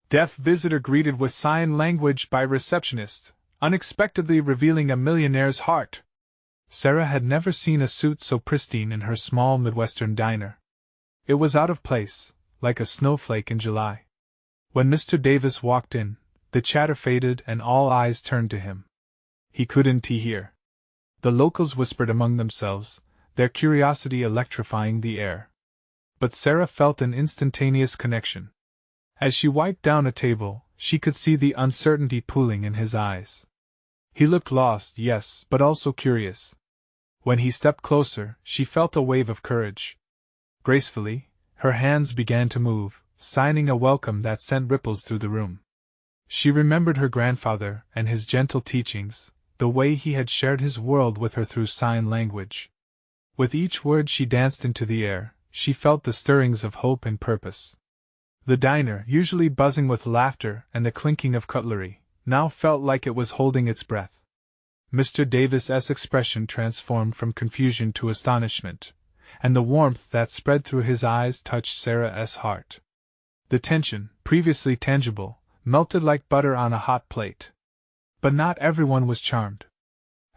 Deaf visitor greeted with sign language by receptionist, unexpectedly revealing a millionaire's heart. Sarah had never seen a suit so pristine in her small Midwestern diner. It was out of place, like a snowflake in July. When Mr. Davis walked in, the chatter faded and all eyes turned to him. He couldn't hear. The locals whispered among themselves, their curiosity electrifying the air. But Sarah felt an instantaneous connection. As she wiped down a table, she could see the uncertainty pooling in his eyes. He looked lost, yes, but also curious. When he stepped closer, she felt a wave of courage. Gracefully, her hands began to move, signing a welcome that sent ripples through the room. She remembered her grandfather and his gentle teachings, the way he had shared his world with her through sign language. With each word she danced into the air, she felt the stirrings of hope and purpose. The diner, usually buzzing with laughter and the clinking of cutlery, now felt like it was holding its breath. Mr. Davis's expression transformed from confusion to astonishment, and the warmth that spread through his eyes touched Sarah's heart. The tension, previously tangible, melted like butter on a hot plate. But not everyone was charmed.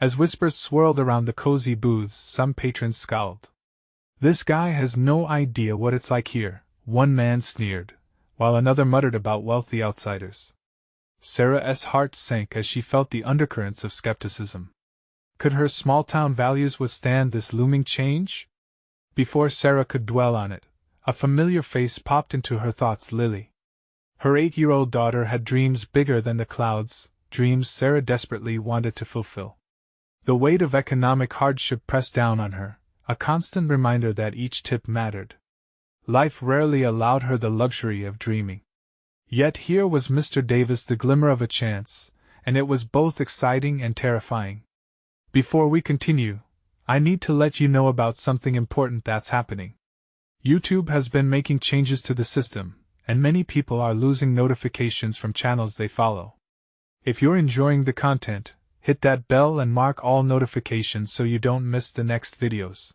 As whispers swirled around the cozy booths, some patrons scowled. "This guy has no idea what it's like here," one man sneered, while another muttered about wealthy outsiders. Sarah's heart sank as she felt the undercurrents of skepticism. Could her small-town values withstand this looming change? Before Sarah could dwell on it, a familiar face popped into her thoughts: Lily. Her 8-year-old daughter had dreams bigger than the clouds, dreams Sarah desperately wanted to fulfill. The weight of economic hardship pressed down on her, a constant reminder that each tip mattered. Life rarely allowed her the luxury of dreaming. Yet here was Mr. Davis, the glimmer of a chance, and it was both exciting and terrifying. Before we continue, I need to let you know about something important that's happening. YouTube has been making changes to the system, and many people are losing notifications from channels they follow. If you're enjoying the content, hit that bell and mark all notifications so you don't miss the next videos.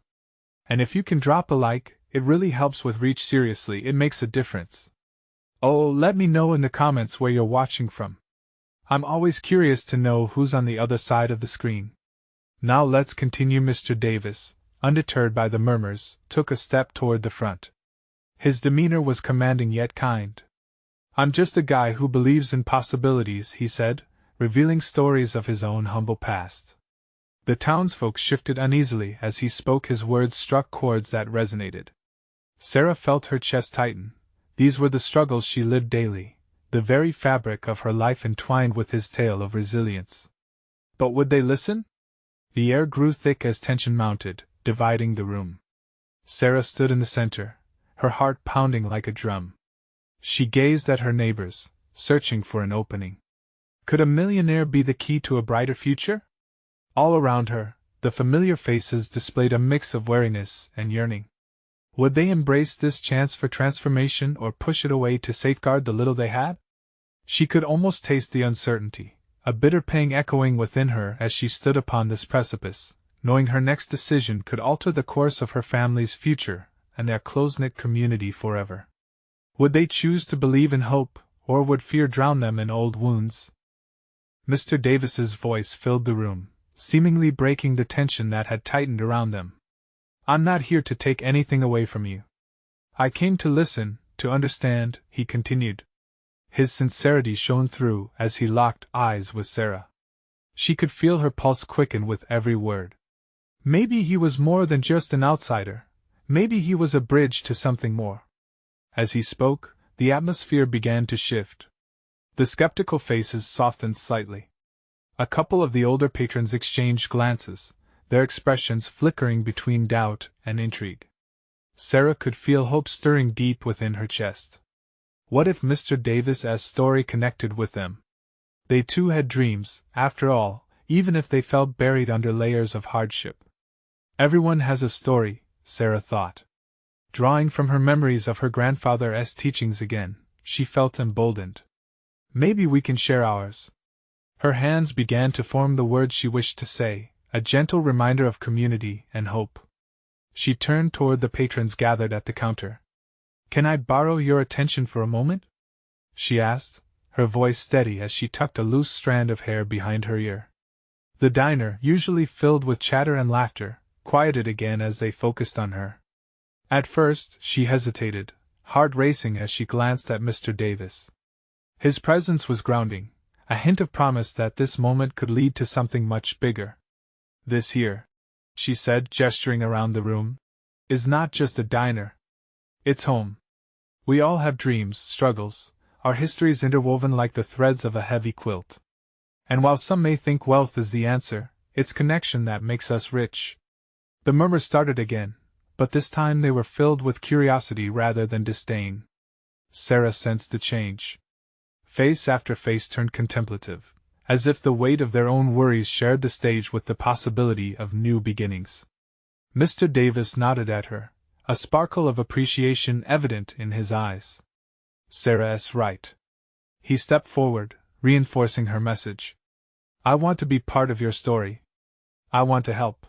And if you can drop a like, it really helps with reach. Seriously, it makes a difference. Oh, let me know in the comments where you're watching from. I'm always curious to know who's on the other side of the screen. Now let's continue. Mr. Davis, undeterred by the murmurs, took a step toward the front. His demeanor was commanding yet kind. "I'm just a guy who believes in possibilities," he said, revealing stories of his own humble past. The townsfolk shifted uneasily as he spoke. His words struck chords that resonated. Sarah felt her chest tighten. These were the struggles she lived daily, the very fabric of her life entwined with his tale of resilience. But would they listen? The air grew thick as tension mounted, dividing the room. Sarah stood in the center, her heart pounding like a drum. She gazed at her neighbors, searching for an opening. Could a millionaire be the key to a brighter future? All around her, the familiar faces displayed a mix of wariness and yearning. Would they embrace this chance for transformation or push it away to safeguard the little they had? She could almost taste the uncertainty, a bitter pang echoing within her as she stood upon this precipice, knowing her next decision could alter the course of her family's future and their close-knit community forever. Would they choose to believe in hope, or would fear drown them in old wounds? Mr. Davis's voice filled the room, seemingly breaking the tension that had tightened around them. "I'm not here to take anything away from you. I came to listen, to understand," he continued. His sincerity shone through as he locked eyes with Sarah. She could feel her pulse quicken with every word. Maybe he was more than just an outsider. Maybe he was a bridge to something more. As he spoke, the atmosphere began to shift. The skeptical faces softened slightly. A couple of the older patrons exchanged glances, their expressions flickering between doubt and intrigue. Sarah could feel hope stirring deep within her chest. What if Mr. Davis's story connected with them? They too had dreams, after all, even if they felt buried under layers of hardship. Everyone has a story, Sarah thought. Drawing from her memories of her grandfather's teachings again, she felt emboldened. Maybe we can share ours. Her hands began to form the words she wished to say, a gentle reminder of community and hope. She turned toward the patrons gathered at the counter. "Can I borrow your attention for a moment?" she asked, her voice steady as she tucked a loose strand of hair behind her ear. The diner, usually filled with chatter and laughter, quieted again as they focused on her. At first, she hesitated, heart racing as she glanced at Mr. Davis. His presence was grounding, a hint of promise that this moment could lead to something much bigger. This here, she said, gesturing around the room, is not just a diner. It's home. We all have dreams, struggles, our histories interwoven like the threads of a heavy quilt. And while some may think wealth is the answer, it's connection that makes us rich. The murmurs started again, but this time they were filled with curiosity rather than disdain. Sarah sensed the change. Face after face turned contemplative, as if the weight of their own worries shared the stage with the possibility of new beginnings. Mr. Davis nodded at her, a sparkle of appreciation evident in his eyes. Sarah's right. He stepped forward, reinforcing her message. I want to be part of your story. I want to help.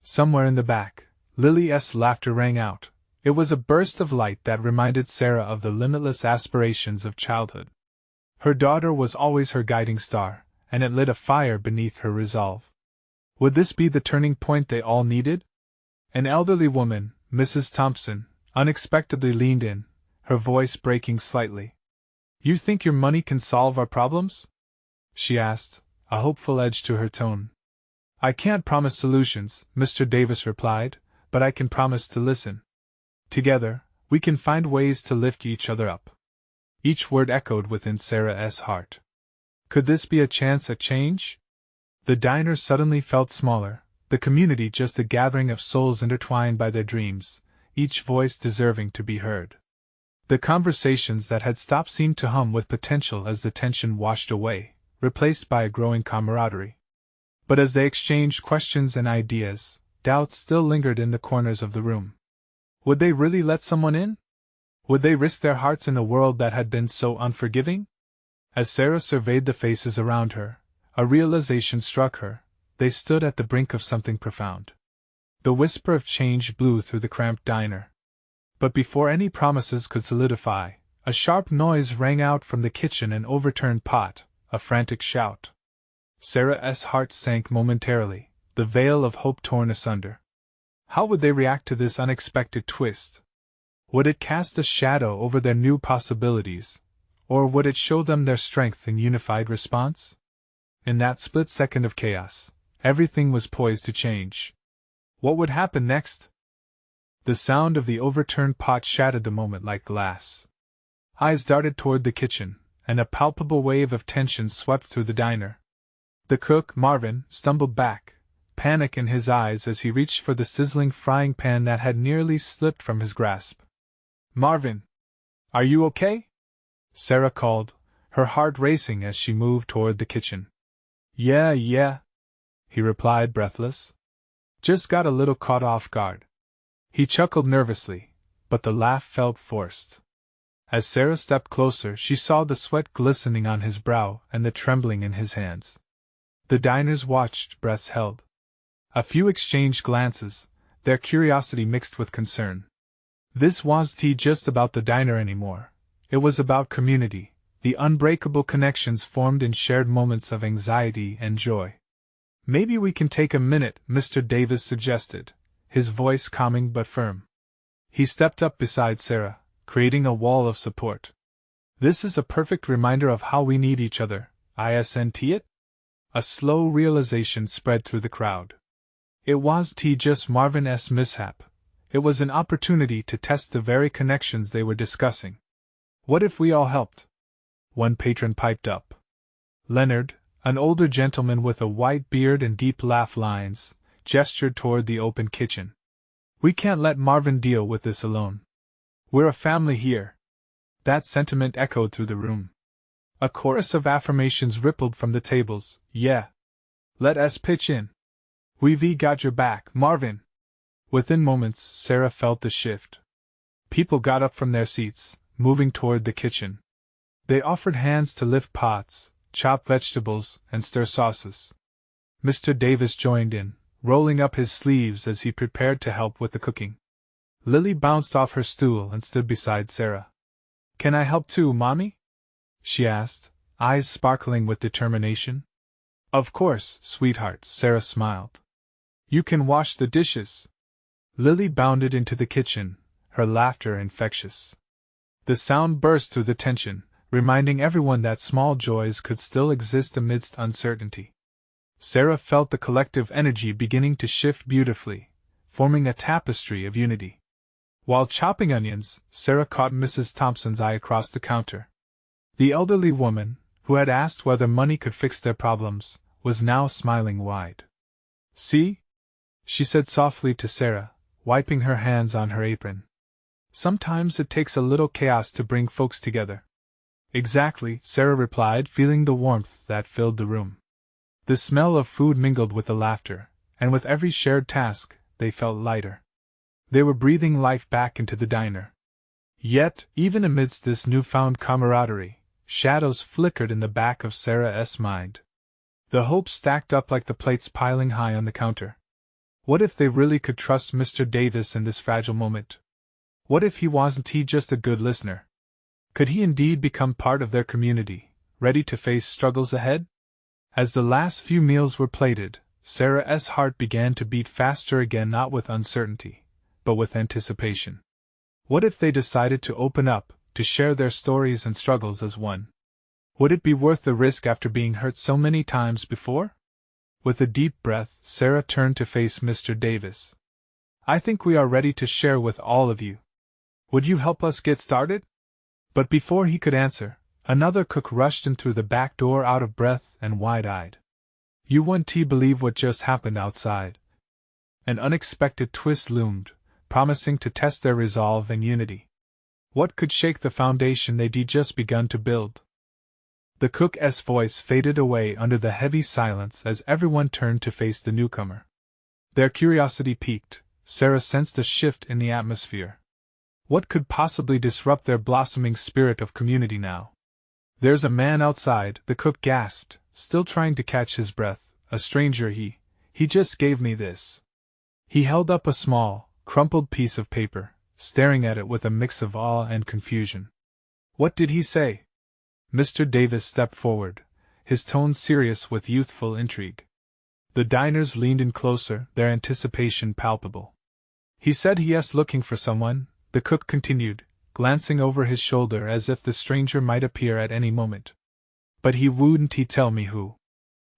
Somewhere in the back, Lily's laughter rang out. It was a burst of light that reminded Sarah of the limitless aspirations of childhood. Her daughter was always her guiding star, and it lit a fire beneath her resolve. Would this be the turning point they all needed? An elderly woman, Mrs. Thompson, unexpectedly leaned in, her voice breaking slightly. You think your money can solve our problems? She asked, a hopeful edge to her tone. I can't promise solutions, Mr. Davis replied, but I can promise to listen. Together, we can find ways to lift each other up. Each word echoed within Sarah's heart. Could this be a chance at change? The diner suddenly felt smaller, the community just a gathering of souls intertwined by their dreams, each voice deserving to be heard. The conversations that had stopped seemed to hum with potential as the tension washed away, replaced by a growing camaraderie. But as they exchanged questions and ideas, doubts still lingered in the corners of the room. Would they really let someone in? Would they risk their hearts in a world that had been so unforgiving? As Sarah surveyed the faces around her, a realization struck her. They stood at the brink of something profound. The whisper of change blew through the cramped diner. But before any promises could solidify, a sharp noise rang out from the kitchen, an overturned pot, a frantic shout. Sarah's heart sank momentarily, the veil of hope torn asunder. How would they react to this unexpected twist? Would it cast a shadow over their new possibilities, or would it show them their strength in unified response? In that split second of chaos, everything was poised to change. What would happen next? The sound of the overturned pot shattered the moment like glass. Eyes darted toward the kitchen, and a palpable wave of tension swept through the diner. The cook, Marvin, stumbled back, panic in his eyes as he reached for the sizzling frying pan that had nearly slipped from his grasp. Marvin! Are you okay? Sarah called, her heart racing as she moved toward the kitchen. Yeah, he replied, breathless. Just got a little caught off guard. He chuckled nervously, but the laugh felt forced. As Sarah stepped closer, she saw the sweat glistening on his brow and the trembling in his hands. The diners watched, breaths held. A few exchanged glances, their curiosity mixed with concern. This wasn't just about the diner anymore. It was about community, the unbreakable connections formed in shared moments of anxiety and joy. Maybe we can take a minute, Mr. Davis suggested, his voice calming but firm. He stepped up beside Sarah, creating a wall of support. This is a perfect reminder of how we need each other, isn't it? A slow realization spread through the crowd. It wasn't just Marvin's mishap. It was an opportunity to test the very connections they were discussing. What if we all helped? One patron piped up. Leonard, an older gentleman with a white beard and deep laugh lines, gestured toward the open kitchen. We can't let Marvin deal with this alone. We're a family here. That sentiment echoed through the room. A chorus of affirmations rippled from the tables. Yeah. Let us pitch in. We've got your back, Marvin. Within moments, Sarah felt the shift. People got up from their seats, moving toward the kitchen. They offered hands to lift pots, chop vegetables, and stir sauces. Mr. Davis joined in, rolling up his sleeves as he prepared to help with the cooking. Lily bounced off her stool and stood beside Sarah. Can I help too, Mommy? she asked, eyes sparkling with determination. Of course, sweetheart, Sarah smiled. You can wash the dishes. Lily bounded into the kitchen, her laughter infectious. The sound burst through the tension, reminding everyone that small joys could still exist amidst uncertainty. Sarah felt the collective energy beginning to shift beautifully, forming a tapestry of unity. While chopping onions, Sarah caught Mrs. Thompson's eye across the counter. The elderly woman, who had asked whether money could fix their problems, was now smiling wide. See? She said softly to Sarah, wiping her hands on her apron. Sometimes it takes a little chaos to bring folks together. Exactly, Sarah replied, feeling the warmth that filled the room. The smell of food mingled with the laughter, and with every shared task, they felt lighter. They were breathing life back into the diner. Yet, even amidst this newfound camaraderie, shadows flickered in the back of Sarah's mind. The hopes stacked up like the plates piling high on the counter. What if they really could trust Mr. Davis in this fragile moment? What if he wasn't just a good listener? Could he indeed become part of their community, ready to face struggles ahead? As the last few meals were plated, Sarah's heart began to beat faster again, not with uncertainty, but with anticipation. What if they decided to open up, to share their stories and struggles as one? Would it be worth the risk after being hurt so many times before? With a deep breath, Sarah turned to face Mr. Davis. I think we are ready to share with all of you. Would you help us get started? But before he could answer, another cook rushed in through the back door, out of breath and wide-eyed. You wouldn't believe what just happened outside. An unexpected twist loomed, promising to test their resolve and unity. What could shake the foundation they'd just begun to build? The cook's voice faded away under the heavy silence as everyone turned to face the newcomer. Their curiosity piqued, Sarah sensed a shift in the atmosphere. What could possibly disrupt their blossoming spirit of community now? There's a man outside, the cook gasped, still trying to catch his breath. A stranger, he just gave me this. He held up a small, crumpled piece of paper, staring at it with a mix of awe and confusion. What did he say? Mr. Davis stepped forward, his tone serious with youthful intrigue. The diners leaned in closer, their anticipation palpable. He said he's looking for someone, the cook continued, glancing over his shoulder as if the stranger might appear at any moment. But he wouldn't tell me who.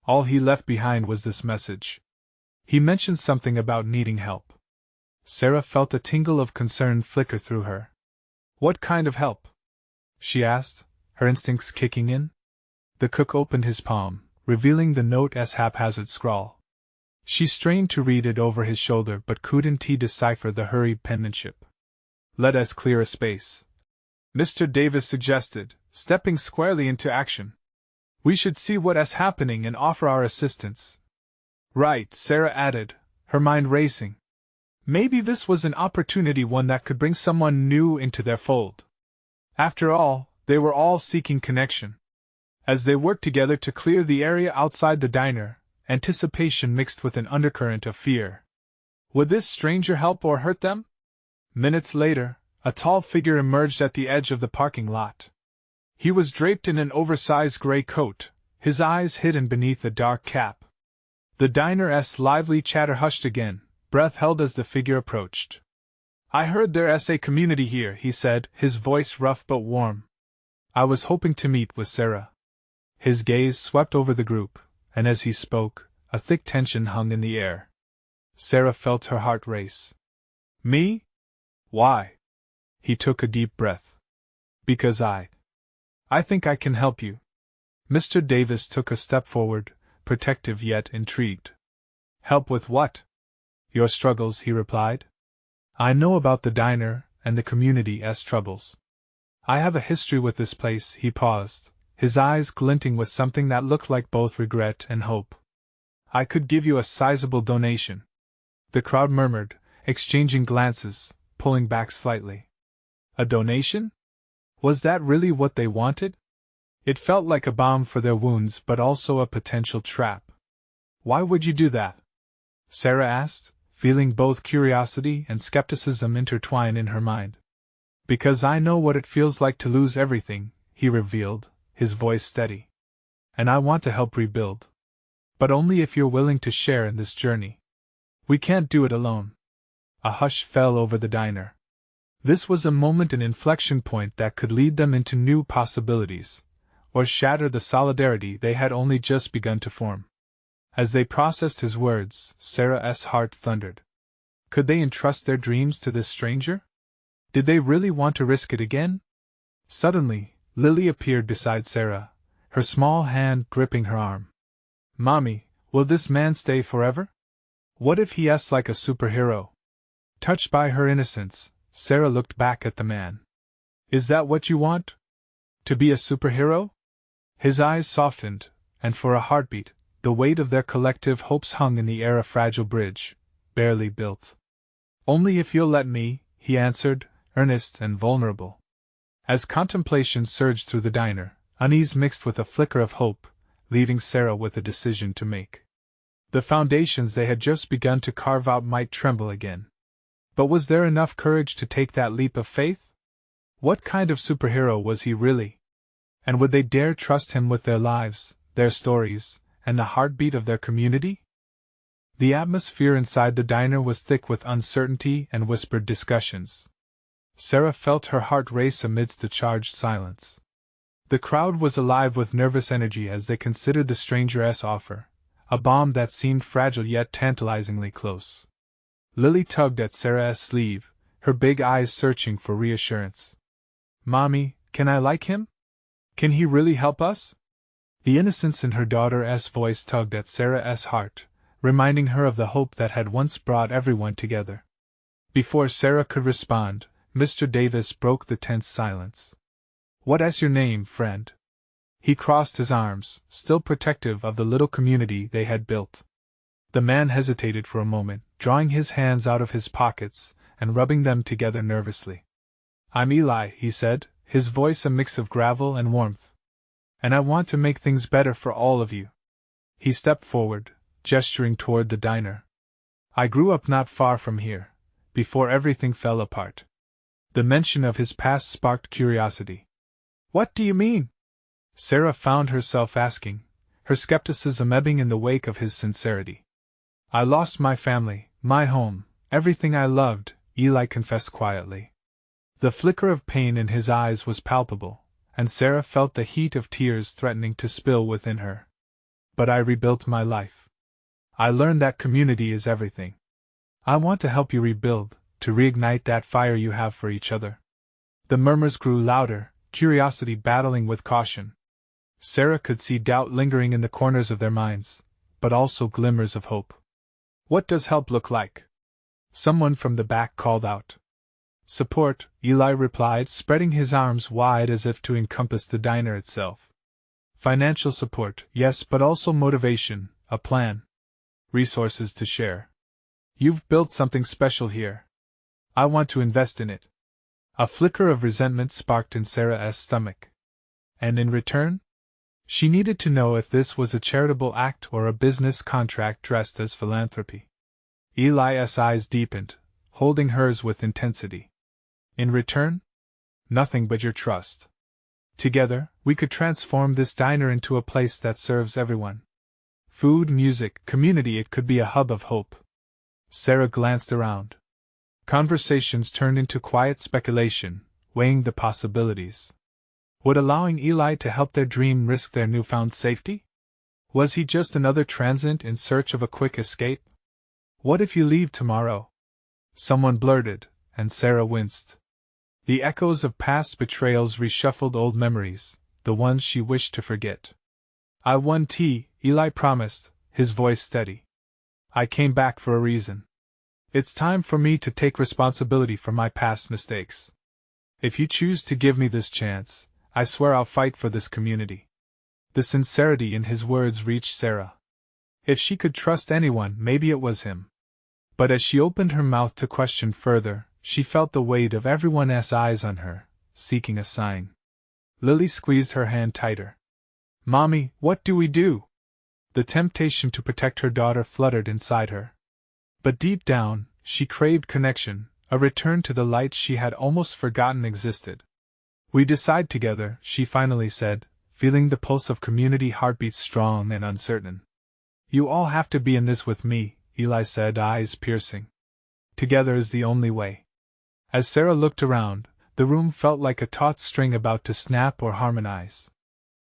All he left behind was this message. He mentioned something about needing help. Sarah felt a tingle of concern flicker through her. What kind of help? She asked, her instincts kicking in. The cook opened his palm, revealing the note's haphazard scrawl. She strained to read it over his shoulder but couldn't decipher the hurried penmanship. Let us clear a space, Mr. Davis suggested, stepping squarely into action. We should see what's happening and offer our assistance. Right, Sarah added, her mind racing. Maybe this was an opportunity, one that could bring someone new into their fold. After all, they were all seeking connection. As they worked together to clear the area outside the diner, anticipation mixed with an undercurrent of fear. Would this stranger help or hurt them? Minutes later, a tall figure emerged at the edge of the parking lot. He was draped in an oversized gray coat, his eyes hidden beneath a dark cap. The diner's lively chatter hushed again, breath held as the figure approached. I heard there's a community here, he said, his voice rough but warm. I was hoping to meet with Sarah. His gaze swept over the group, and as he spoke, a thick tension hung in the air. Sarah felt her heart race. Me? Why? He took a deep breath. Because I think I can help you. Mr. Davis took a step forward, protective yet intrigued. Help with what? Your struggles, he replied. I know about the diner and the community's troubles. I have a history with this place, he paused, his eyes glinting with something that looked like both regret and hope. I could give you a sizable donation. The crowd murmured, exchanging glances, pulling back slightly. A donation? Was that really what they wanted? It felt like a balm for their wounds but also a potential trap. Why would you do that? Sarah asked, feeling both curiosity and skepticism intertwine in her mind. Because I know what it feels like to lose everything, he revealed, his voice steady. And I want to help rebuild. But only if you're willing to share in this journey. We can't do it alone. A hush fell over the diner. This was a moment, an inflection point that could lead them into new possibilities, or shatter the solidarity they had only just begun to form. As they processed his words, Sarah's heart thundered. Could they entrust their dreams to this stranger? Did they really want to risk it again? Suddenly, Lily appeared beside Sarah, her small hand gripping her arm. Mommy, will this man stay forever? What if he acts like a superhero? Touched by her innocence, Sarah looked back at the man. Is that what you want? To be a superhero? His eyes softened, and for a heartbeat, the weight of their collective hopes hung in the air, a fragile bridge, barely built. Only if you'll let me, he answered, earnest and vulnerable. As contemplation surged through the diner, unease mixed with a flicker of hope, leaving Sarah with a decision to make. The foundations they had just begun to carve out might tremble again. But was there enough courage to take that leap of faith? What kind of superhero was he really? And would they dare trust him with their lives, their stories, and the heartbeat of their community? The atmosphere inside the diner was thick with uncertainty and whispered discussions. Sarah felt her heart race amidst the charged silence. The crowd was alive with nervous energy as they considered the stranger's offer, a bomb that seemed fragile yet tantalizingly close. Lily tugged at Sarah's sleeve, her big eyes searching for reassurance. Mommy, can I like him? Can he really help us? The innocence in her daughter's voice tugged at Sarah's heart, reminding her of the hope that had once brought everyone together. Before Sarah could respond, Mr. Davis broke the tense silence. What's your name, friend? He crossed his arms, still protective of the little community they had built. The man hesitated for a moment, drawing his hands out of his pockets and rubbing them together nervously. I'm Eli, he said, his voice a mix of gravel and warmth. And I want to make things better for all of you. He stepped forward, gesturing toward the diner. I grew up not far from here, before everything fell apart. The mention of his past sparked curiosity. What do you mean? Sarah found herself asking, her skepticism ebbing in the wake of his sincerity. I lost my family, my home, everything I loved, Eli confessed quietly. The flicker of pain in his eyes was palpable, and Sarah felt the heat of tears threatening to spill within her. But I rebuilt my life. I learned that community is everything. I want to help you rebuild, to reignite that fire you have for each other. The murmurs grew louder, curiosity battling with caution. Sarah could see doubt lingering in the corners of their minds, but also glimmers of hope. What does help look like? Someone from the back called out. Support, Eli replied, spreading his arms wide as if to encompass the diner itself. Financial support, yes, but also motivation, a plan. Resources to share. You've built something special here. I want to invest in it. A flicker of resentment sparked in Sarah's stomach. And in return? She needed to know if this was a charitable act or a business contract dressed as philanthropy. Eli's eyes deepened, holding hers with intensity. In return? Nothing but your trust. Together, we could transform this diner into a place that serves everyone. Food, music, community, it could be a hub of hope. Sarah glanced around. Conversations turned into quiet speculation, weighing the possibilities. Would allowing Eli to help their dream risk their newfound safety? Was he just another transient in search of a quick escape? What if you leave tomorrow? Someone blurted, and Sarah winced. The echoes of past betrayals reshuffled old memories, the ones she wished to forget. I won tea, Eli promised, his voice steady. I came back for a reason. It's time for me to take responsibility for my past mistakes. If you choose to give me this chance, I swear I'll fight for this community. The sincerity in his words reached Sarah. If she could trust anyone, maybe it was him. But as she opened her mouth to question further, she felt the weight of everyone's eyes on her, seeking a sign. Lily squeezed her hand tighter. Mommy, what do we do? The temptation to protect her daughter fluttered inside her. But deep down, she craved connection, a return to the light she had almost forgotten existed. We decide together, she finally said, feeling the pulse of community heartbeats strong and uncertain. "You all have to be in this with me," Eli said, eyes piercing. "Together is the only way." As Sarah looked around, the room felt like a taut string about to snap or harmonize.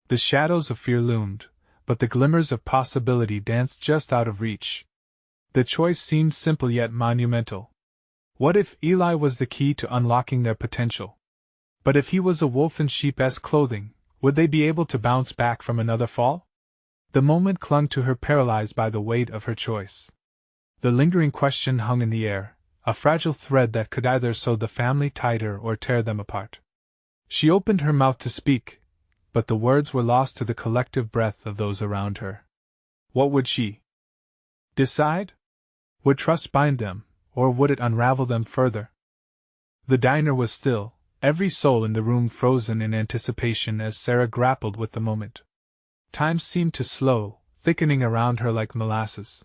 The shadows of fear loomed, but the glimmers of possibility danced just out of reach. The choice seemed simple yet monumental. What if Eli was the key to unlocking their potential? But if he was a wolf in sheep's clothing, would they be able to bounce back from another fall? The moment clung to her, paralyzed by the weight of her choice. The lingering question hung in the air, a fragile thread that could either sew the family tighter or tear them apart. She opened her mouth to speak, but the words were lost to the collective breath of those around her. What would she decide? Would trust bind them, or would it unravel them further? The diner was still, every soul in the room frozen in anticipation as Sarah grappled with the moment. Time seemed to slow, thickening around her like molasses.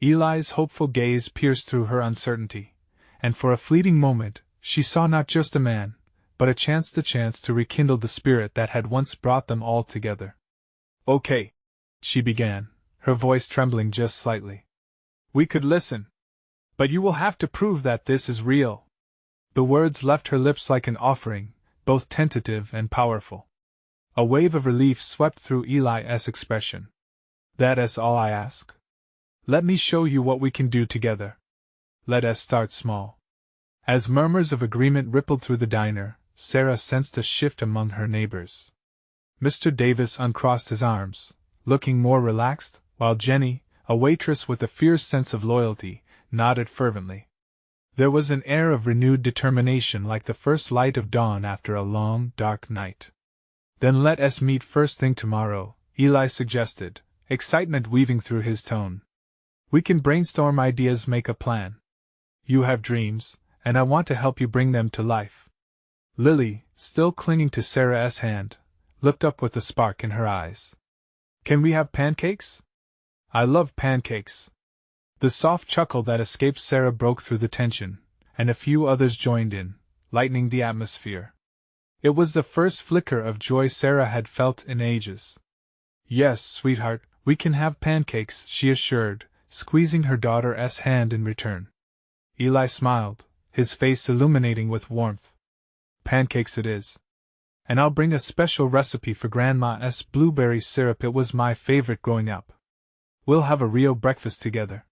Eli's hopeful gaze pierced through her uncertainty, and for a fleeting moment, she saw not just a man, but a chance to rekindle the spirit that had once brought them all together. "Okay," she began, her voice trembling just slightly. "We could listen. But you will have to prove that this is real." The words left her lips like an offering, both tentative and powerful. A wave of relief swept through Eli's expression. "That is all I ask. Let me show you what we can do together. Let us start small." As murmurs of agreement rippled through the diner, Sarah sensed a shift among her neighbors. Mr. Davis uncrossed his arms, looking more relaxed, while Jenny, a waitress with a fierce sense of loyalty, nodded fervently. There was an air of renewed determination, like the first light of dawn after a long, dark night. "Then let us meet first thing tomorrow," Eli suggested, excitement weaving through his tone. "We can brainstorm ideas, make a plan. You have dreams, and I want to help you bring them to life." Lily, still clinging to Sarah's hand, looked up with a spark in her eyes. "Can we have pancakes? I love pancakes." The soft chuckle that escaped Sarah broke through the tension, and a few others joined in, lightening the atmosphere. It was the first flicker of joy Sarah had felt in ages. "Yes, sweetheart, we can have pancakes," she assured, squeezing her daughter's hand in return. Eli smiled, his face illuminating with warmth. "Pancakes it is. And I'll bring a special recipe for Grandma's blueberry syrup. It was my favorite growing up. We'll have a real breakfast together."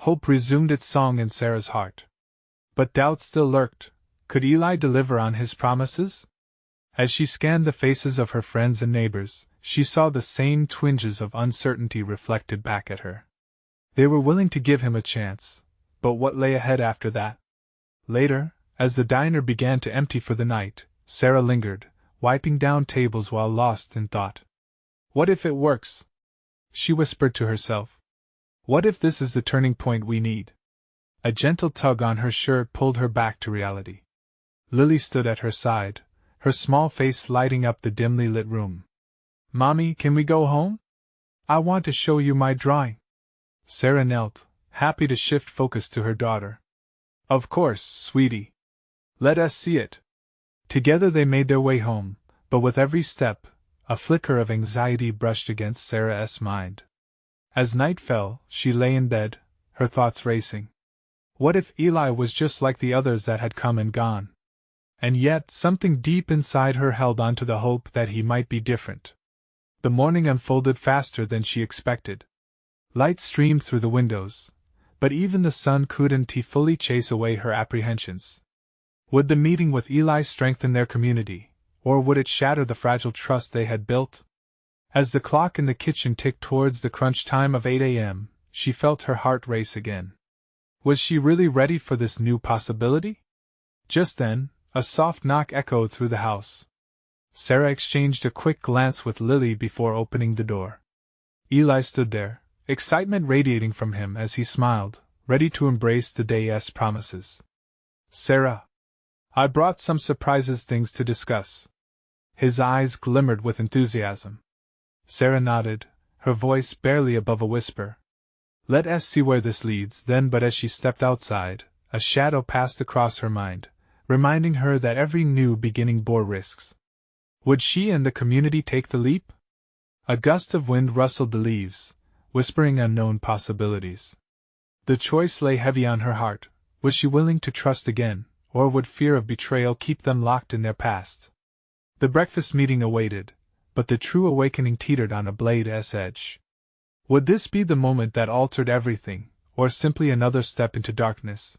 Hope resumed its song in Sarah's heart. But doubt still lurked. Could Eli deliver on his promises? As she scanned the faces of her friends and neighbors, she saw the same twinges of uncertainty reflected back at her. They were willing to give him a chance, but what lay ahead after that? Later, as the diner began to empty for the night, Sarah lingered, wiping down tables while lost in thought. "What if it works?" she whispered to herself. "What if this is the turning point we need?" A gentle tug on her shirt pulled her back to reality. Lily stood at her side, her small face lighting up the dimly lit room. "Mommy, can we go home? I want to show you my drawing." Sarah knelt, happy to shift focus to her daughter. "Of course, sweetie. Let us see it." Together they made their way home, but with every step, a flicker of anxiety brushed against Sarah's mind. As night fell, she lay in bed, her thoughts racing. What if Eli was just like the others that had come and gone? And yet, something deep inside her held on to the hope that he might be different. The morning unfolded faster than she expected. Light streamed through the windows, but even the sun couldn't fully chase away her apprehensions. Would the meeting with Eli strengthen their community, or would it shatter the fragile trust they had built? As the clock in the kitchen ticked towards the crunch time of 8 a.m., she felt her heart race again. Was she really ready for this new possibility? Just then, a soft knock echoed through the house. Sarah exchanged a quick glance with Lily before opening the door. Eli stood there, excitement radiating from him as he smiled, ready to embrace the day's promises. "Sarah, I brought some surprises, things to discuss." His eyes glimmered with enthusiasm. Sarah nodded, her voice barely above a whisper. "Let us see where this leads, then." But as she stepped outside, a shadow passed across her mind, reminding her that every new beginning bore risks. Would she and the community take the leap? A gust of wind rustled the leaves, whispering unknown possibilities. The choice lay heavy on her heart. Was she willing to trust again, or would fear of betrayal keep them locked in their past? The breakfast meeting awaited, but the true awakening teetered on a blade's edge. Would this be the moment that altered everything, or simply another step into darkness?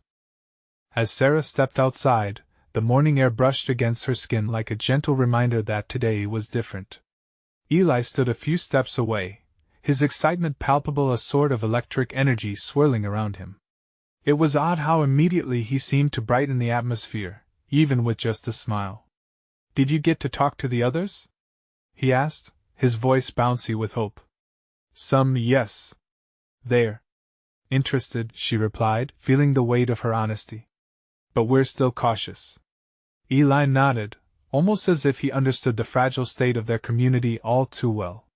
As Sarah stepped outside, the morning air brushed against her skin like a gentle reminder that today was different. Eli stood a few steps away, his excitement palpable, a sort of electric energy swirling around him. It was odd how immediately he seemed to brighten the atmosphere, even with just a smile. "Did you get to talk to the others?" he asked, his voice bouncy with hope. "Some, yes. They're interested," she replied, feeling the weight of her honesty. "But we're still cautious." Eli nodded, almost as if he understood the fragile state of their community all too well.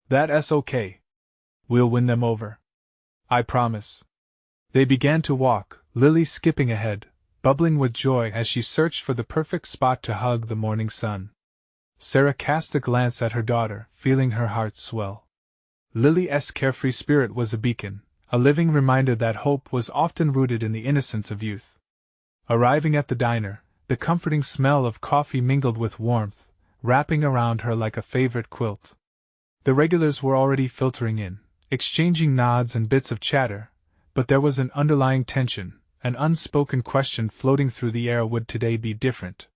"That's okay. We'll win them over. I promise." They began to walk, Lily skipping ahead, bubbling with joy as she searched for the perfect spot to hug the morning sun. Sarah cast a glance at her daughter, feeling her heart swell. Lily's carefree spirit was a beacon, a living reminder that hope was often rooted in the innocence of youth. Arriving at the diner, the comforting smell of coffee mingled with warmth, wrapping around her like a favorite quilt. The regulars were already filtering in, exchanging nods and bits of chatter, but there was an underlying tension, an unspoken question floating through the air: would today be different?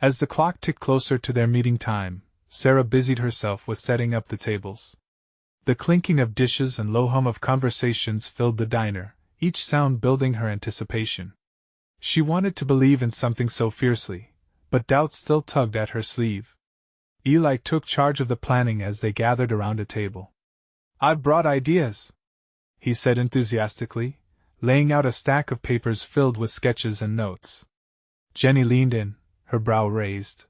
As the clock ticked closer to their meeting time, Sarah busied herself with setting up the tables. The clinking of dishes and low hum of conversations filled the diner, each sound building her anticipation. She wanted to believe in something so fiercely, but doubt still tugged at her sleeve. Eli took charge of the planning as they gathered around a table. "I've brought ideas," he said enthusiastically, laying out a stack of papers filled with sketches and notes. Jenny leaned in, her brow raised.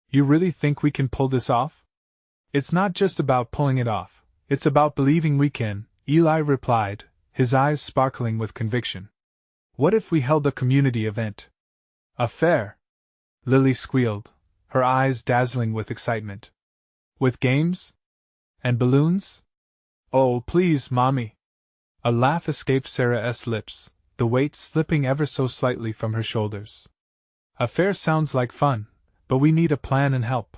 "You really think we can pull this off?" "It's not just about pulling it off, it's about believing we can," Eli replied, his eyes sparkling with conviction. "What if we held a community event? A fair?" Lily squealed, her eyes dazzling with excitement. "With games? And balloons?" "Oh, please, Mommy." A laugh escaped Sarah's lips, the weight slipping ever so slightly from her shoulders. "A fair sounds like fun, but we need a plan and help."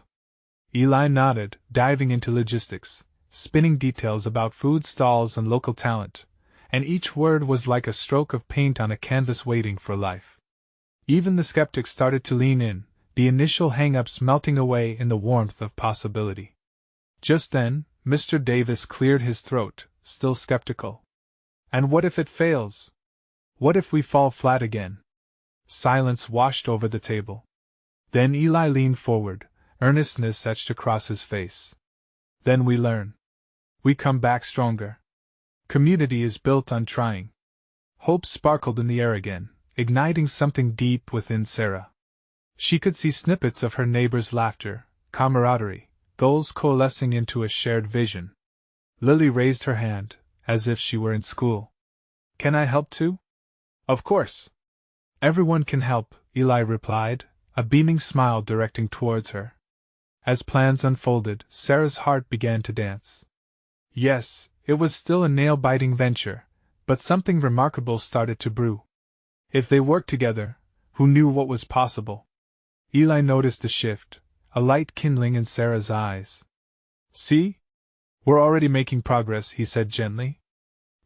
Eli nodded, diving into logistics, spinning details about food stalls and local talent, and each word was like a stroke of paint on a canvas waiting for life. Even the skeptics started to lean in, the initial hang-ups melting away in the warmth of possibility. Just then, Mr. Davis cleared his throat, still skeptical. "And what if it fails? What if we fall flat again?" Silence washed over the table. Then Eli leaned forward, earnestness etched across his face. "Then we learn. We come back stronger. Community is built on trying." Hope sparkled in the air again, igniting something deep within Sarah. She could see snippets of her neighbors' laughter, camaraderie, goals coalescing into a shared vision. Lily raised her hand, as if she were in school. "Can I help too?" "Of course. Everyone can help," Eli replied, a beaming smile directing towards her. As plans unfolded, Sarah's heart began to dance. Yes, it was still a nail-biting venture, but something remarkable started to brew. If they worked together, who knew what was possible? Eli noticed the shift, a light kindling in Sarah's eyes. "See? We're already making progress," he said gently.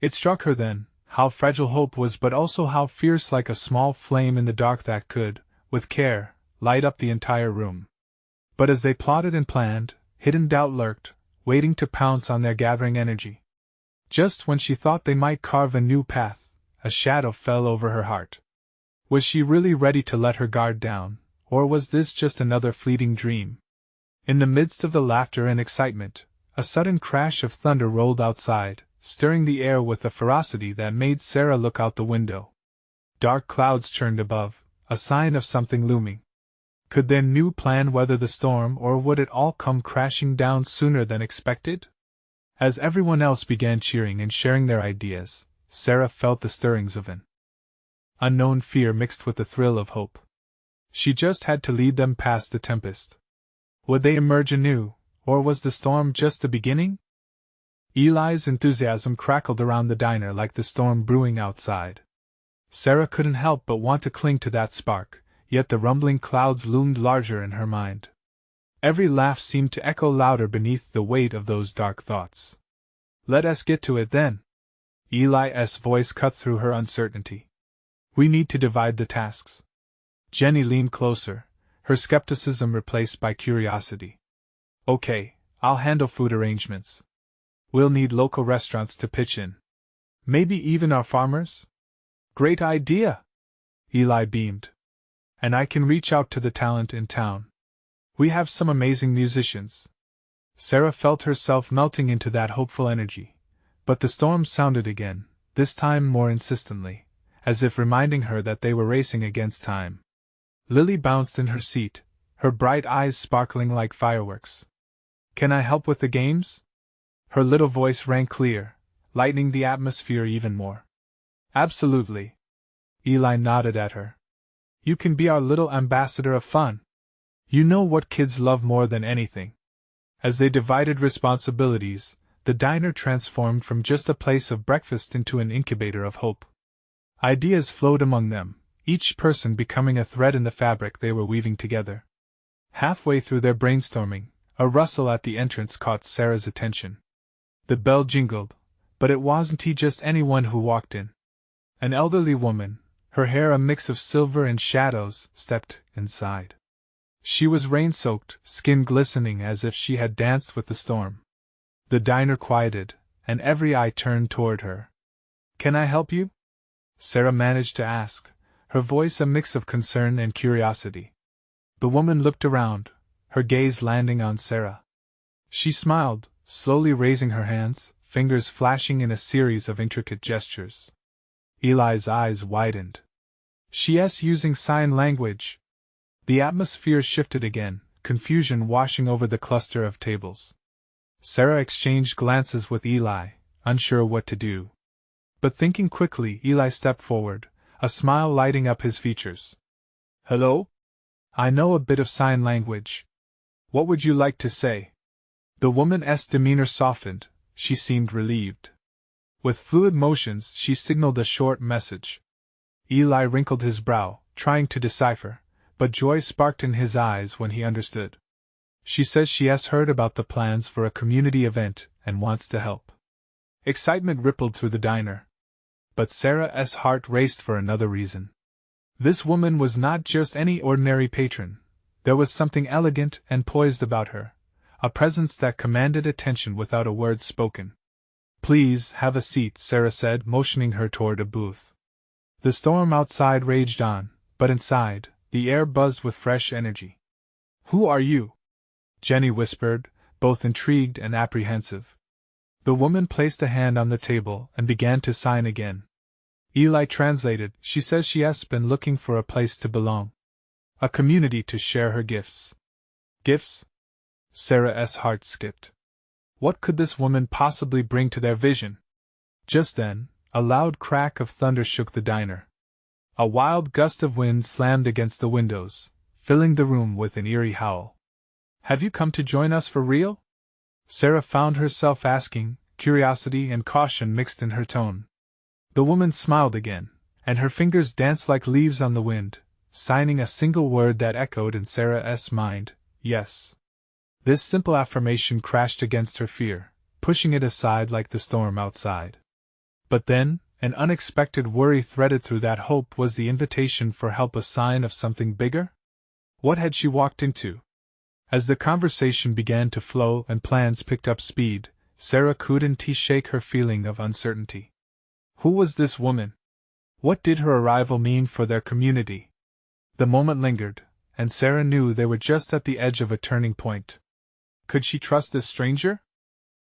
It struck her then, how fragile hope was, but also how fierce, like a small flame in the dark that could, with care, light up the entire room. But as they plotted and planned, hidden doubt lurked, waiting to pounce on their gathering energy. Just when she thought they might carve a new path, a shadow fell over her heart. Was she really ready to let her guard down, or was this just another fleeting dream? In the midst of the laughter and excitement, a sudden crash of thunder rolled outside, stirring the air with a ferocity that made Sarah look out the window. Dark clouds churned above, a sign of something looming. Could their new plan weather the storm, or would it all come crashing down sooner than expected? As everyone else began cheering and sharing their ideas, Sarah felt the stirrings of an unknown fear mixed with the thrill of hope. She just had to lead them past the tempest. Would they emerge anew, or was the storm just the beginning? Eli's enthusiasm crackled around the diner like the storm brewing outside. Sarah couldn't help but want to cling to that spark, yet the rumbling clouds loomed larger in her mind. Every laugh seemed to echo louder beneath the weight of those dark thoughts. Let us get to it then. Eli's voice cut through her uncertainty. We need to divide the tasks. Jenny leaned closer, her skepticism replaced by curiosity. Okay, I'll handle food arrangements. We'll need local restaurants to pitch in. Maybe even our farmers? Great idea! Eli beamed. And I can reach out to the talent in town. We have some amazing musicians. Sarah felt herself melting into that hopeful energy. But the storm sounded again, this time more insistently, as if reminding her that they were racing against time. Lily bounced in her seat, her bright eyes sparkling like fireworks. Can I help with the games? Her little voice rang clear, lightening the atmosphere even more. Absolutely. Eli nodded at her. You can be our little ambassador of fun. You know what kids love more than anything. As they divided responsibilities, the diner transformed from just a place of breakfast into an incubator of hope. Ideas flowed among them, each person becoming a thread in the fabric they were weaving together. Halfway through their brainstorming, a rustle at the entrance caught Sarah's attention. The bell jingled, but it wasn't just anyone who walked in. An elderly woman, her hair a mix of silver and shadows, stepped inside. She was rain-soaked, skin glistening as if she had danced with the storm. The diner quieted, and every eye turned toward her. Can I help you? Sarah managed to ask, her voice a mix of concern and curiosity. The woman looked around, her gaze landing on Sarah. She smiled, slowly raising her hands, fingers flashing in a series of intricate gestures. Eli's eyes widened. She's using sign language. The atmosphere shifted again, confusion washing over the cluster of tables. Sarah exchanged glances with Eli, unsure what to do. But thinking quickly, Eli stepped forward, a smile lighting up his features. Hello? I know a bit of sign language. What would you like to say? The woman's demeanor softened, she seemed relieved. With fluid motions, she signaled a short message. Eli wrinkled his brow, trying to decipher, but joy sparked in his eyes when he understood. She says she has heard about the plans for a community event and wants to help. Excitement rippled through the diner. But Sarah's heart raced for another reason. This woman was not just any ordinary patron. There was something elegant and poised about her, a presence that commanded attention without a word spoken. Please have a seat, Sarah said, motioning her toward a booth. The storm outside raged on, but inside, the air buzzed with fresh energy. Who are you? Jenny whispered, both intrigued and apprehensive. The woman placed a hand on the table and began to sign again. Eli translated. She says she has been looking for a place to belong. A community to share her gifts. Gifts? Sarah's heart skipped. What could this woman possibly bring to their vision? Just then, a loud crack of thunder shook the diner. A wild gust of wind slammed against the windows, filling the room with an eerie howl. Have you come to join us for real? Sarah found herself asking, curiosity and caution mixed in her tone. The woman smiled again, and her fingers danced like leaves on the wind, signing a single word that echoed in Sarah's mind, yes. This simple affirmation crashed against her fear, pushing it aside like the storm outside. But then, an unexpected worry threaded through that hope. Was the invitation for help a sign of something bigger? What had she walked into? As the conversation began to flow and plans picked up speed, Sarah couldn't shake her feeling of uncertainty. Who was this woman? What did her arrival mean for their community? The moment lingered, and Sarah knew they were just at the edge of a turning point. Could she trust this stranger?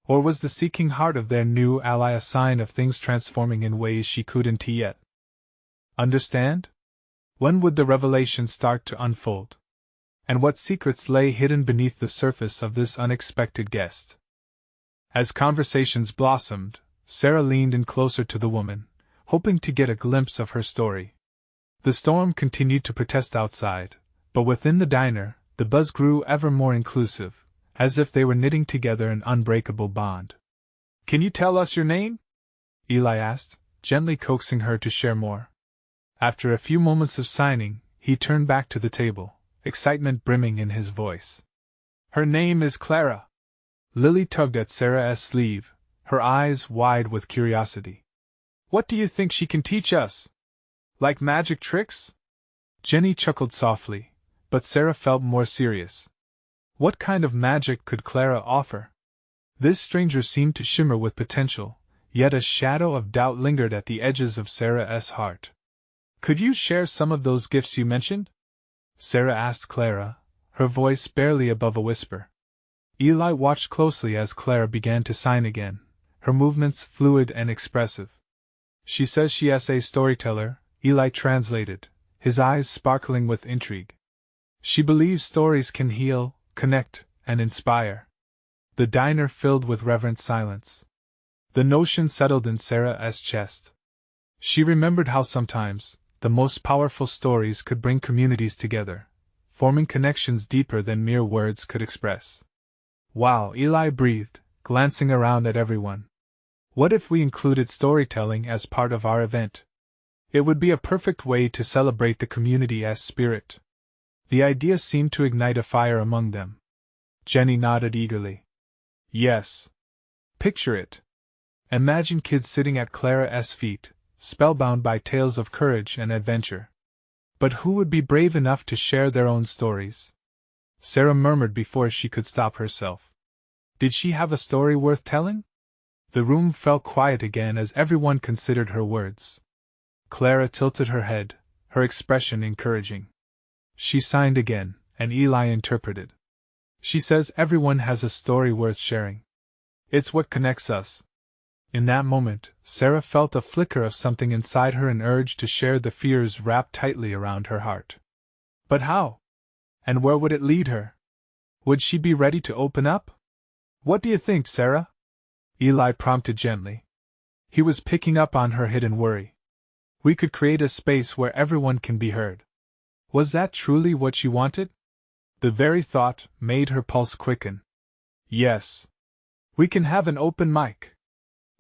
Or was the seeking heart of their new ally a sign of things transforming in ways she couldn't yet understand? When would the revelation start to unfold? And what secrets lay hidden beneath the surface of this unexpected guest? As conversations blossomed, Sarah leaned in closer to the woman, hoping to get a glimpse of her story. The storm continued to protest outside, but within the diner, The buzz grew ever more inclusive, as if they were knitting together an unbreakable bond. "Can you tell us your name?" Eli asked, gently coaxing her to share more. After a few moments of signing, he turned back to the table, excitement brimming in his voice. "Her name is Clara." Lily tugged at Sarah's sleeve, her eyes wide with curiosity. "What do you think she can teach us? Like magic tricks?" Jenny chuckled softly, but Sarah felt more serious. What kind of magic could Clara offer? This stranger seemed to shimmer with potential, yet a shadow of doubt lingered at the edges of Sarah's heart. "Could you share some of those gifts you mentioned?" Sarah asked Clara, her voice barely above a whisper. Eli watched closely as Clara began to sign again, her movements fluid and expressive. "She says she is a storyteller," Eli translated, his eyes sparkling with intrigue. "She believes stories can heal, connect, and inspire." The diner filled with reverent silence. The notion settled in Sarah's chest. She remembered how sometimes the most powerful stories could bring communities together, forming connections deeper than mere words could express. "Wow," Eli breathed, glancing around at everyone. "What if we included storytelling as part of our event? It would be a perfect way to celebrate the community's spirit." The idea seemed to ignite a fire among them. Jenny nodded eagerly. "Yes. Picture it. Imagine kids sitting at Clara's feet, spellbound by tales of courage and adventure. But who would be brave enough to share their own stories?" Sarah murmured before she could stop herself. Did she have a story worth telling? The room fell quiet again as everyone considered her words. Clara tilted her head, her expression encouraging. She signed again, and Eli interpreted. "She says everyone has a story worth sharing. It's what connects us." In that moment, Sarah felt a flicker of something inside her, an urge to share the fears wrapped tightly around her heart. But how? And where would it lead her? Would she be ready to open up? "What do you think, Sarah?" Eli prompted gently. He was picking up on her hidden worry. "We could create a space where everyone can be heard." Was that truly what she wanted? The very thought made her pulse quicken. "Yes. We can have an open mic,"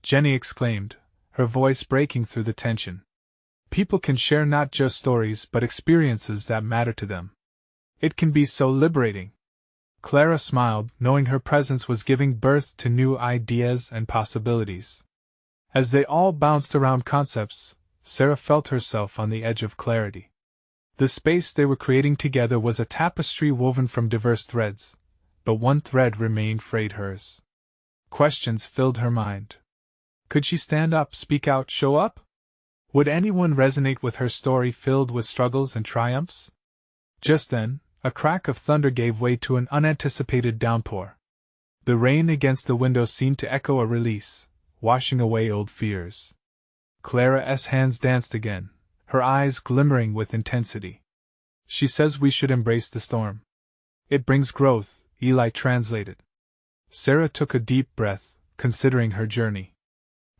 Jenny exclaimed, her voice breaking through the tension. "People can share not just stories but experiences that matter to them. It can be so liberating." Clara smiled, knowing her presence was giving birth to new ideas and possibilities. As they all bounced around concepts, Sarah felt herself on the edge of clarity. The space they were creating together was a tapestry woven from diverse threads, but one thread remained frayed: hers. Questions filled her mind. Could she stand up, speak out, show up? Would anyone resonate with her story filled with struggles and triumphs? Just then, a crack of thunder gave way to an unanticipated downpour. The rain against the window seemed to echo a release, washing away old fears. Clara's hands danced again, her eyes glimmering with intensity. "She says we should embrace the storm. It brings growth," Eli translated. Sarah took a deep breath, considering her journey.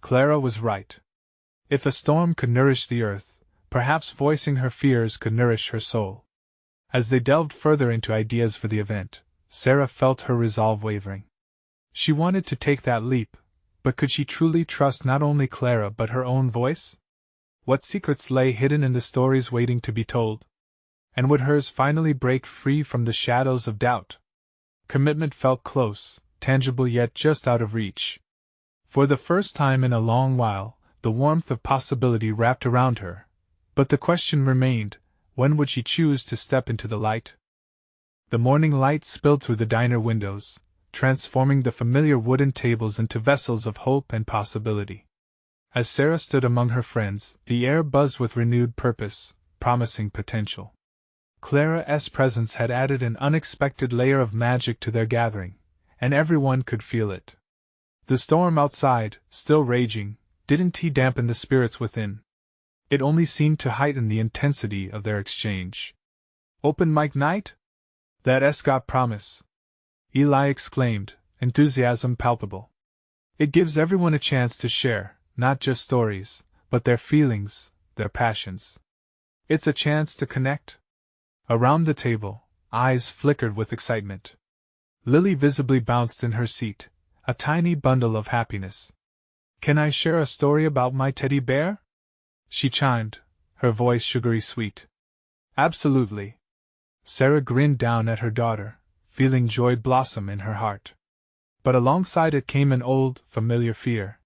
Clara was right. If a storm could nourish the earth, perhaps voicing her fears could nourish her soul. As they delved further into ideas for the event, Sarah felt her resolve wavering. She wanted to take that leap, but could she truly trust not only Clara but her own voice? What secrets lay hidden in the stories waiting to be told? And would hers finally break free from the shadows of doubt? Commitment felt close, tangible yet just out of reach. For the first time in a long while, the warmth of possibility wrapped around her, but the question remained, when would she choose to step into the light? The morning light spilled through the diner windows, transforming the familiar wooden tables into vessels of hope and possibility. As Sarah stood among her friends, the air buzzed with renewed purpose, promising potential. Clara's presence had added an unexpected layer of magic to their gathering, and everyone could feel it. The storm outside, still raging, didn't dampen the spirits within. It only seemed to heighten the intensity of their exchange. "Open mic night? That's got promise," Eli exclaimed, enthusiasm palpable. "It gives everyone a chance to share, not just stories, but their feelings, their passions. It's a chance to connect." Around the table, eyes flickered with excitement. Lily visibly bounced in her seat, a tiny bundle of happiness. "Can I share a story about my teddy bear?" she chimed, her voice sugary sweet. "Absolutely." Sarah grinned down at her daughter, feeling joy blossom in her heart. But alongside it came an old, familiar fear.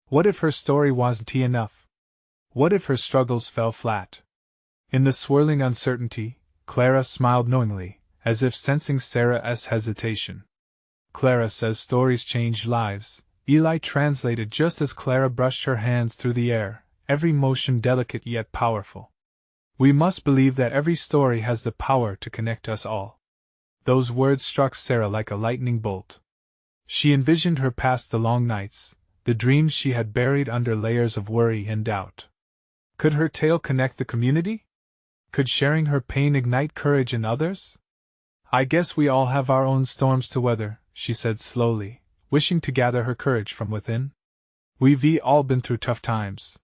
What if her story wasn't enough? What if her struggles fell flat? In the swirling uncertainty, Clara smiled knowingly, as if sensing Sarah's hesitation. "Clara says stories change lives," Eli translated just as Clara brushed her hands through the air, every motion delicate yet powerful. "We must believe that every story has the power to connect us all." Those words struck Sarah like a lightning bolt. She envisioned her past the long nights, the dreams she had buried under layers of worry and doubt. Could her tale connect the community? Could sharing her pain ignite courage in others? "I guess we all have our own storms to weather," she said slowly, wishing to gather her courage from within. "We've all been through tough times.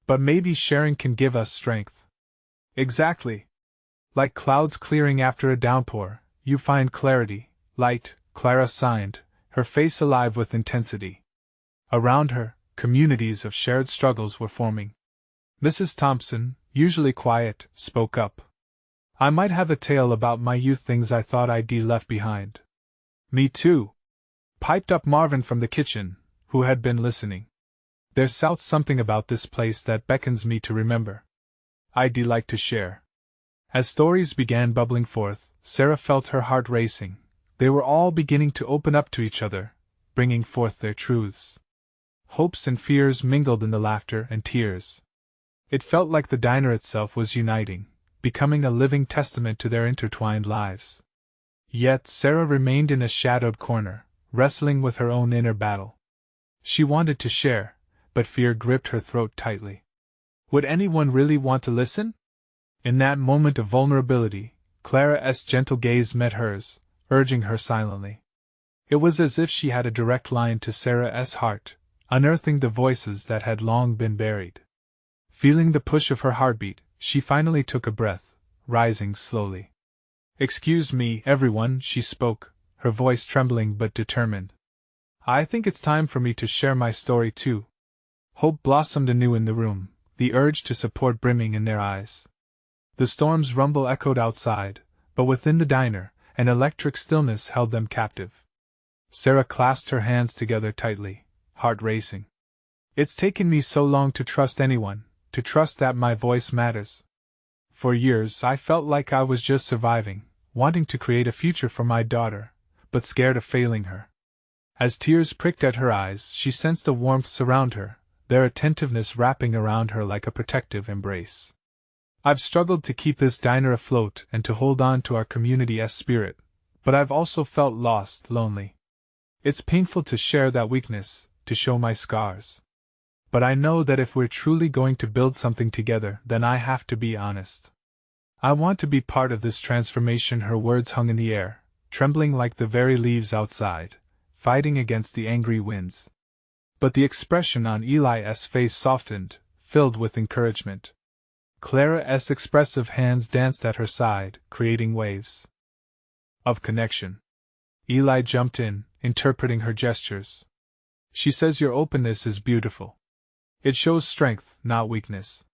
But maybe sharing can give us strength." "Exactly. Like clouds clearing after a downpour, you find clarity, light," Clara signed, her face alive with intensity. Around her, communities of shared struggles were forming. Mrs. Thompson, usually quiet, spoke up. "I might have a tale about my youth, things I thought I'd left behind." "Me too," piped up Marvin from the kitchen, who had been listening. "There's something about this place that beckons me to remember. I'd like to share." As stories began bubbling forth, Sarah felt her heart racing. They were all beginning to open up to each other, bringing forth their truths. Hopes and fears mingled in the laughter and tears. It felt like the diner itself was uniting, becoming a living testament to their intertwined lives. Yet Sarah remained in a shadowed corner, wrestling with her own inner battle. She wanted to share, but fear gripped her throat tightly. Would anyone really want to listen? In that moment of vulnerability, Clara's gentle gaze met hers, urging her silently. It was as if she had a direct line to Sarah's heart, unearthing the voices that had long been buried. Feeling the push of her heartbeat, she finally took a breath, rising slowly. "Excuse me, everyone," she spoke, her voice trembling but determined. "I think it's time for me to share my story too." Hope blossomed anew in the room, the urge to support brimming in their eyes. The storm's rumble echoed outside, but within the diner, an electric stillness held them captive. Sarah clasped her hands together tightly, heart racing. "It's taken me so long to trust anyone, to trust that my voice matters. For years I felt like I was just surviving, wanting to create a future for my daughter, but scared of failing her." As tears pricked at her eyes, she sensed a warmth surround her, their attentiveness wrapping around her like a protective embrace. "I've struggled to keep this diner afloat and to hold on to our community's spirit, but I've also felt lost, lonely. It's painful to share that weakness, to show my scars. But I know that if we're truly going to build something together, then I have to be honest. I want to be part of this transformation." Her words hung in the air, trembling like the very leaves outside, fighting against the angry winds. But the expression on Eli's face softened, filled with encouragement. Clara's expressive hands danced at her side, creating waves of connection. Eli jumped in, interpreting her gestures. "She says your openness is beautiful. It shows strength, not weakness."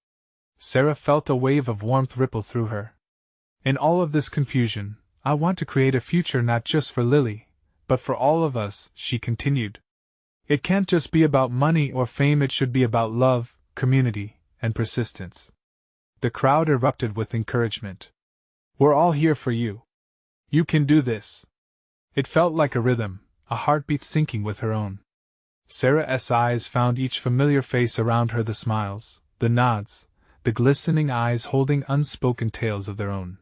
Sarah felt a wave of warmth ripple through her. "In all of this confusion, I want to create a future not just for Lily, but for all of us," she continued. "It can't just be about money or fame, it should be about love, community, and persistence." The crowd erupted with encouragement. "We're all here for you. You can do this." It felt like a rhythm, a heartbeat syncing with her own. Sarah's eyes found each familiar face around her, the smiles, the nods, the glistening eyes holding unspoken tales of their own.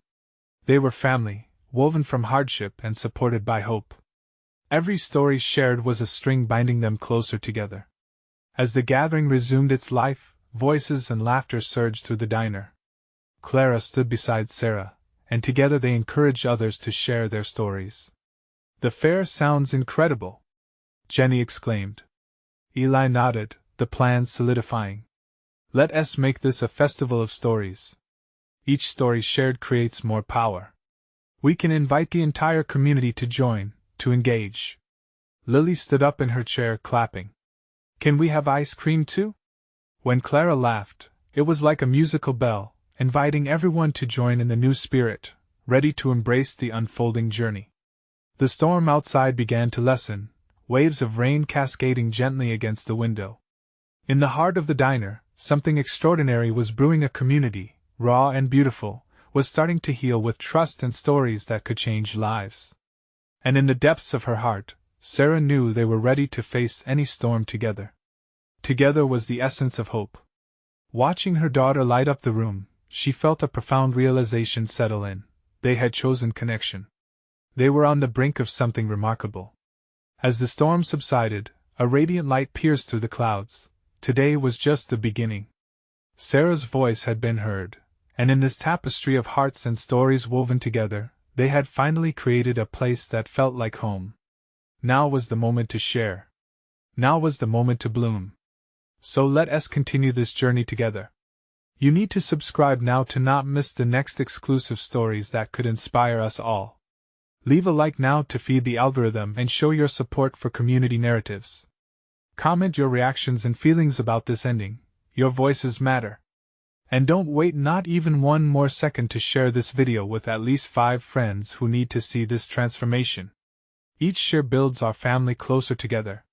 They were family, woven from hardship and supported by hope. Every story shared was a string binding them closer together. As the gathering resumed its life, voices and laughter surged through the diner. Clara stood beside Sarah, and together they encouraged others to share their stories. "The fair sounds incredible," Jenny exclaimed. Eli nodded, the plans solidifying. "Let us make this a festival of stories. Each story shared creates more power." We can invite the entire community to join, to engage. Lily stood up in her chair, clapping. Can we have ice cream too? When Clara laughed, it was like a musical bell, inviting everyone to join in the new spirit, ready to embrace the unfolding journey. The storm outside began to lessen, waves of rain cascading gently against the window. In the heart of the diner, something extraordinary was brewing. A community, raw and beautiful, was starting to heal with trust and stories that could change lives. And in the depths of her heart, Sarah knew they were ready to face any storm together. Together was the essence of hope. Watching her daughter light up the room, she felt a profound realization settle in. They had chosen connection. They were on the brink of something remarkable. As the storm subsided, a radiant light pierced through the clouds. Today was just the beginning. Sarah's voice had been heard, and in this tapestry of hearts and stories woven together, they had finally created a place that felt like home. Now was the moment to share. Now was the moment to bloom. So let us continue this journey together. You need to subscribe now to not miss the next exclusive stories that could inspire us all. Leave a like now to feed the algorithm and show your support for community narratives. Comment your reactions and feelings about this ending. Your voices matter. And don't wait not even one more second to share this video with at least 5 friends who need to see this transformation. Each share builds our family closer together.